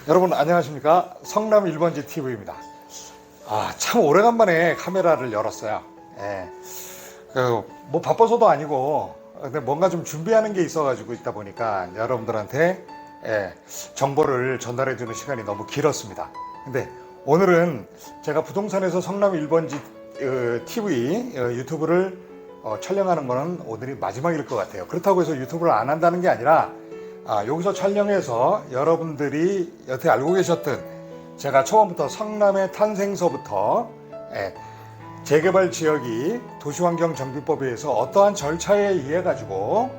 여러분 안녕하십니까? 성남 1번지 TV입니다. 참 오래간만에 카메라를 열었어요. 예. 뭐 바빠서도 아니고 근데 뭔가 좀 준비하는 게 있어가지고 있다 보니까 여러분들한테 정보를 전달해 주는 시간이 너무 길었습니다. 근데 오늘은 제가 부동산에서 성남 1번지 TV 유튜브를 촬영하는 거는 오늘이 마지막일 것 같아요. 그렇다고 해서 유튜브를 안 한다는 게 아니라 여기서 촬영해서 여러분들이 여태 알고 계셨던 제가 처음부터 성남의 탄생서부터 재개발 지역이 도시환경정비법에 의해서 어떠한 절차에 의해 가지고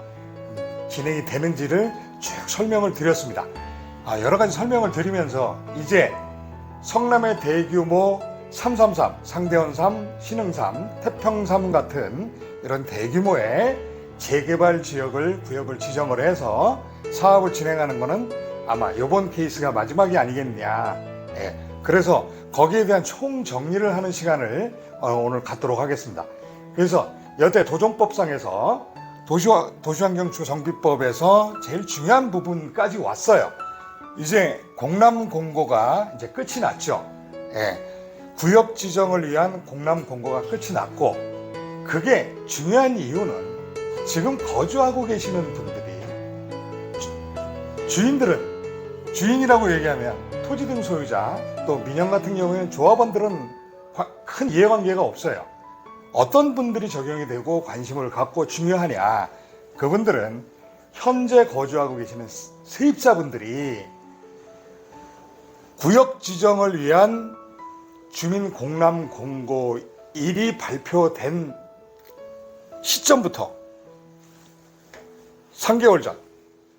진행이 되는지를 쭉 설명을 드렸습니다. 여러 가지 설명을 드리면서 이제 성남의 대규모 333, 상대원 3, 신흥 3, 태평 3 같은 이런 대규모의 재개발 지역을 구역을 지정을 해서 사업을 진행하는 것은 아마 이번 케이스가 마지막이 아니겠냐. 그래서 거기에 대한 총정리를 하는 시간을 오늘 갖도록 하겠습니다. 그래서 여태 도정법상에서 도시환경정비법에서 제일 중요한 부분까지 왔어요. 이제 공람공고가 이제 끝이 났죠. 구역 지정을 위한 공람공고가 끝이 났고, 그게 중요한 이유는 지금 거주하고 계시는 분들이 주인이라고 얘기하면 토지 등 소유자, 또 민영 같은 경우에는 조합원들은 큰 이해관계가 없어요. 어떤 분들이 적용이 되고 관심을 갖고 중요하냐, 그분들은 현재 거주하고 계시는 세입자분들이 구역 지정을 위한 주민 공람 공고일이 발표된 시점부터 3개월 전,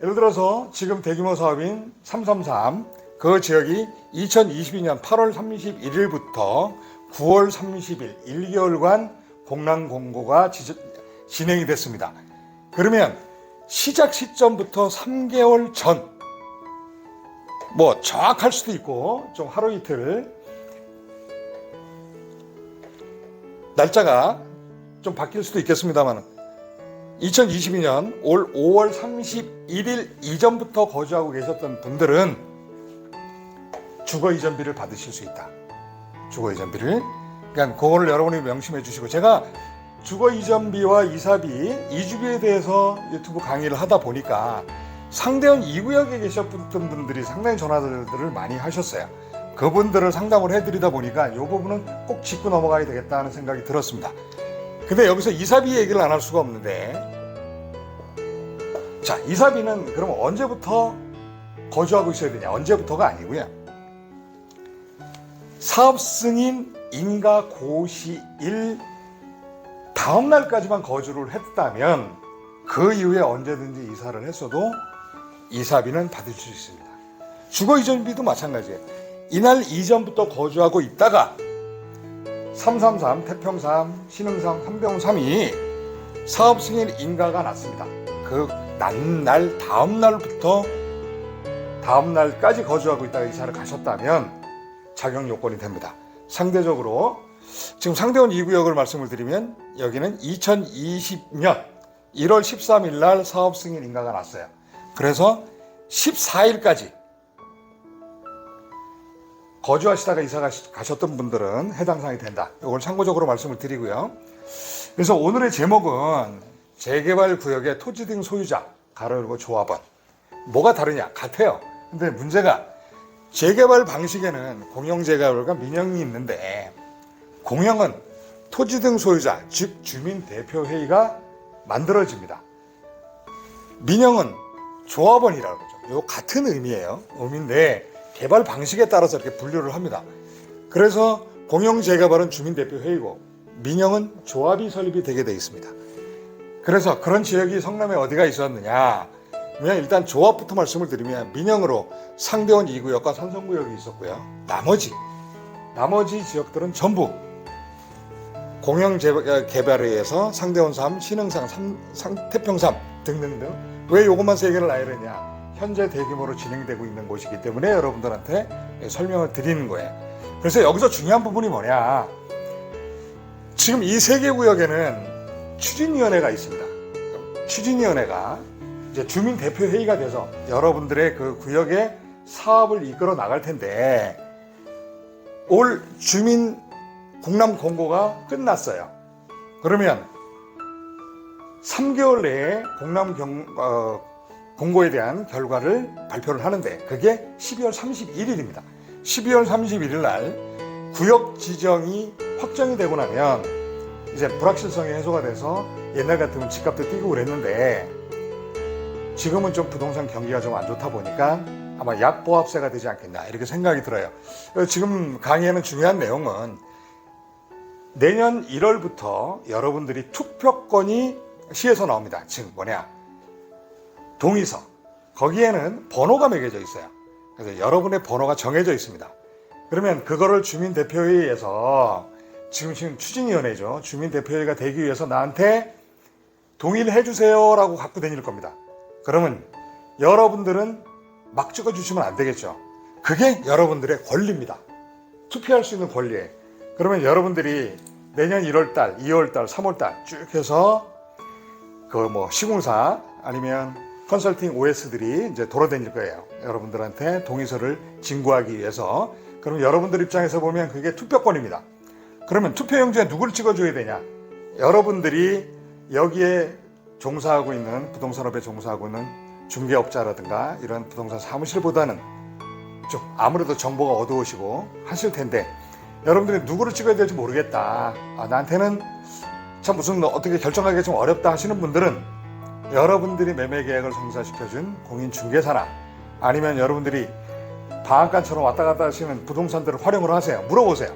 예를 들어서 지금 대규모 사업인 333, 그 지역이 2022년 8월 31일부터 9월 30일 1개월간 공람 공고가 진행이 됐습니다. 그러면 시작 시점부터 3개월 전, 뭐 정확할 수도 있고 좀 하루 이틀 날짜가 좀 바뀔 수도 있겠습니다만, 2022년 올 5월 31일 이전부터 거주하고 계셨던 분들은 주거 이전비를 받으실 수 있다. 주거 이전비를. 그러니까 그거를 여러분이 명심해 주시고, 제가 주거 이전비와 이사비, 이주비에 대해서 유튜브 강의를 하다 보니까 상대원 2구역에 계셨던 분들이 상당히 전화들을 많이 하셨어요. 그분들을 상담을 해드리다 보니까 이 부분은 꼭 짚고 넘어가야 되겠다 하는 생각이 들었습니다. 근데 여기서 이사비 얘기를 안 할 수가 없는데, 자, 이사비는 그럼 언제부터 거주하고 있어야 되냐? 언제부터가 아니고요. 사업 승인 인가 고시일 다음 날까지만 거주를 했다면 그 이후에 언제든지 이사를 했어도 이사비는 받을 수 있습니다. 주거 이전비도 마찬가지예요. 이날 이전부터 거주하고 있다가 333, 태평 3, 신흥 3, 삼병 3이 사업 승인 인가가 났습니다. 그 난날 다음 날부터 다음 날까지 거주하고 있다가 이사를 가셨다면 자격 요건이 됩니다. 상대적으로 지금 상대원 2구역을 말씀을 드리면 여기는 2020년 1월 13일 날 사업 승인 인가가 났어요. 그래서 14일까지 거주하시다가 이사 가셨던 분들은 해당 사항이 된다. 이걸 참고적으로 말씀을 드리고요. 그래서 오늘의 제목은 재개발 구역의 토지 등 소유자, 가로 열고 조합원. 뭐가 다르냐? 같아요. 근데 문제가 재개발 방식에는 공영재개발과 민영이 있는데, 공영은 토지 등 소유자, 즉 주민대표회의가 만들어집니다. 민영은 조합원이라고 그러죠. 요 같은 의미예요. 의미인데 개발 방식에 따라서 이렇게 분류를 합니다. 그래서 공영재개발은 주민대표회의고 민영은 조합이 설립이 되게 되어 있습니다. 그래서 그런 지역이 성남에 어디가 있었느냐? 그냥 일단 조합부터 말씀을 드리면 민영으로 상대원 2구역과 산성구역이 있었고요. 나머지 지역들은 전부 공영개발에 의해서 상대원 3, 신흥 3, 태평 3 등등등. 왜 이것만 세 개를 나야 되냐? 현재 대규모로 진행되고 있는 곳이기 때문에 여러분들한테 설명을 드리는 거예요. 그래서 여기서 중요한 부분이 뭐냐? 지금 이 세 개 구역에는 추진위원회가 있습니다. 추진위원회가 이제 주민대표회의가 돼서 여러분들의 그 구역의 사업을 이끌어 나갈 텐데 올 주민 공람 공고가 끝났어요. 그러면 3개월 내에 공람 공고에 대한 결과를 발표를 하는데 그게 12월 31일입니다. 12월 31일 날 구역 지정이 확정이 되고 나면 이제 불확실성이 해소가 돼서 옛날 같으면 집값도 뛰고 그랬는데 지금은 좀 부동산 경기가 좀 안 좋다 보니까 아마 약보합세가 되지 않겠나 이렇게 생각이 들어요. 지금 강의하는 중요한 내용은 내년 1월부터 여러분들이 투표권이 시에서 나옵니다. 즉 뭐냐, 동의서, 거기에는 번호가 매겨져 있어요. 그래서 여러분의 번호가 정해져 있습니다. 그러면 그거를 주민대표회의에서 지금 추진위원회죠. 주민대표회의가 되기 위해서 나한테 동의를 해주세요 라고 갖고 다닐 겁니다. 그러면 여러분들은 막 찍어주시면 안 되겠죠. 그게 여러분들의 권리입니다. 투표할 수 있는 권리에. 그러면 여러분들이 내년 1월달, 2월달, 3월달 쭉 해서 그 뭐 시공사 아니면 컨설팅 OS들이 이제 돌아다닐 거예요. 여러분들한테 동의서를 진구하기 위해서. 그럼 여러분들 입장에서 보면 그게 투표권입니다. 그러면 투표용지에 누구를 찍어줘야 되냐? 여러분들이 여기에 종사하고 있는 부동산업에 종사하고 있는 중개업자라든가 이런 부동산 사무실보다는 좀 아무래도 정보가 어두우시고 하실 텐데 여러분들이 누구를 찍어야 될지 모르겠다. 나한테는 참 무슨 어떻게 결정하기가 좀 어렵다 하시는 분들은 여러분들이 매매 계약을 성사시켜준 공인중개사나 아니면 여러분들이 방앗간처럼 왔다 갔다 하시는 부동산들을 활용을 하세요. 물어보세요.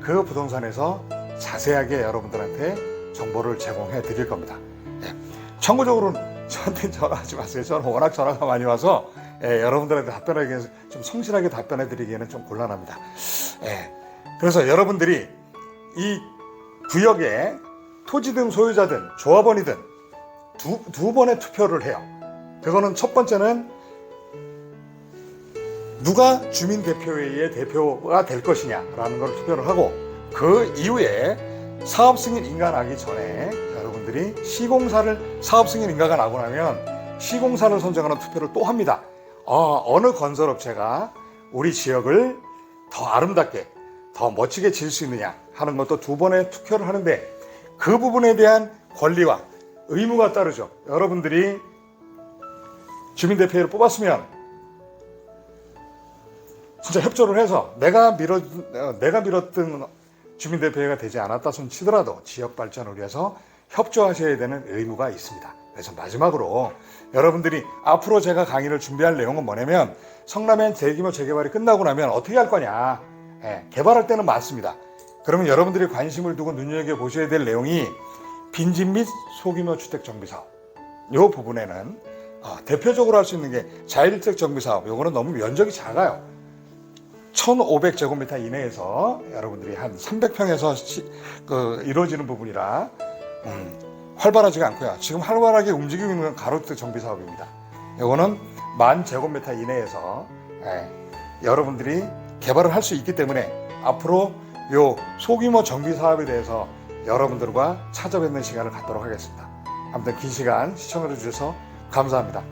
그 부동산에서 자세하게 여러분들한테 정보를 제공해 드릴 겁니다. 참고적으로는 저한테 전화하지 마세요. 저는 워낙 전화가 많이 와서 여러분들한테 답변하기 위해서 좀 성실하게 답변해 드리기에는 좀 곤란합니다. 그래서 여러분들이 이 구역에 토지든 소유자든 조합원이든 두 번의 투표를 해요. 그거는 첫 번째는 누가 주민대표회의의 대표가 될 것이냐라는 걸 투표를 하고 그 이후에 사업승인 인가나기 전에 여러분들이 사업승인 인가가 나고 나면 시공사를 선정하는 투표를 또 합니다. 어느 건설업체가 우리 지역을 더 아름답게 더 멋지게 지을 수 있느냐 하는 것도 두 번의 투표를 하는데 그 부분에 대한 권리와 의무가 따르죠. 여러분들이 주민대표회를 뽑았으면 진짜 협조를 해서 내가 밀었던 주민대표회가 되지 않았다 손 치더라도 지역 발전을 위해서 협조하셔야 되는 의무가 있습니다. 그래서 마지막으로 여러분들이 앞으로 제가 강의를 준비할 내용은 뭐냐면 성남의 대규모 재개발이 끝나고 나면 어떻게 할 거냐. 개발할 때는 많습니다. 그러면 여러분들이 관심을 두고 눈여겨보셔야 될 내용이 빈집 및 소규모 주택 정비사업. 이 부분에는 대표적으로 할 수 있는 게 자율주택 정비사업. 요거는 너무 면적이 작아요. 1500제곱미터 이내에서 여러분들이 한 300평에서 이루어지는 부분이라 활발하지가 않고요. 지금 활발하게 움직이고 있는 건 가로주택 정비사업입니다. 이거는 10,000제곱미터 이내에서 여러분들이 개발을 할 수 있기 때문에 앞으로 요 소규모 정비사업에 대해서 여러분들과 찾아뵙는 시간을 갖도록 하겠습니다. 아무튼 긴 시간 시청해 주셔서 감사합니다.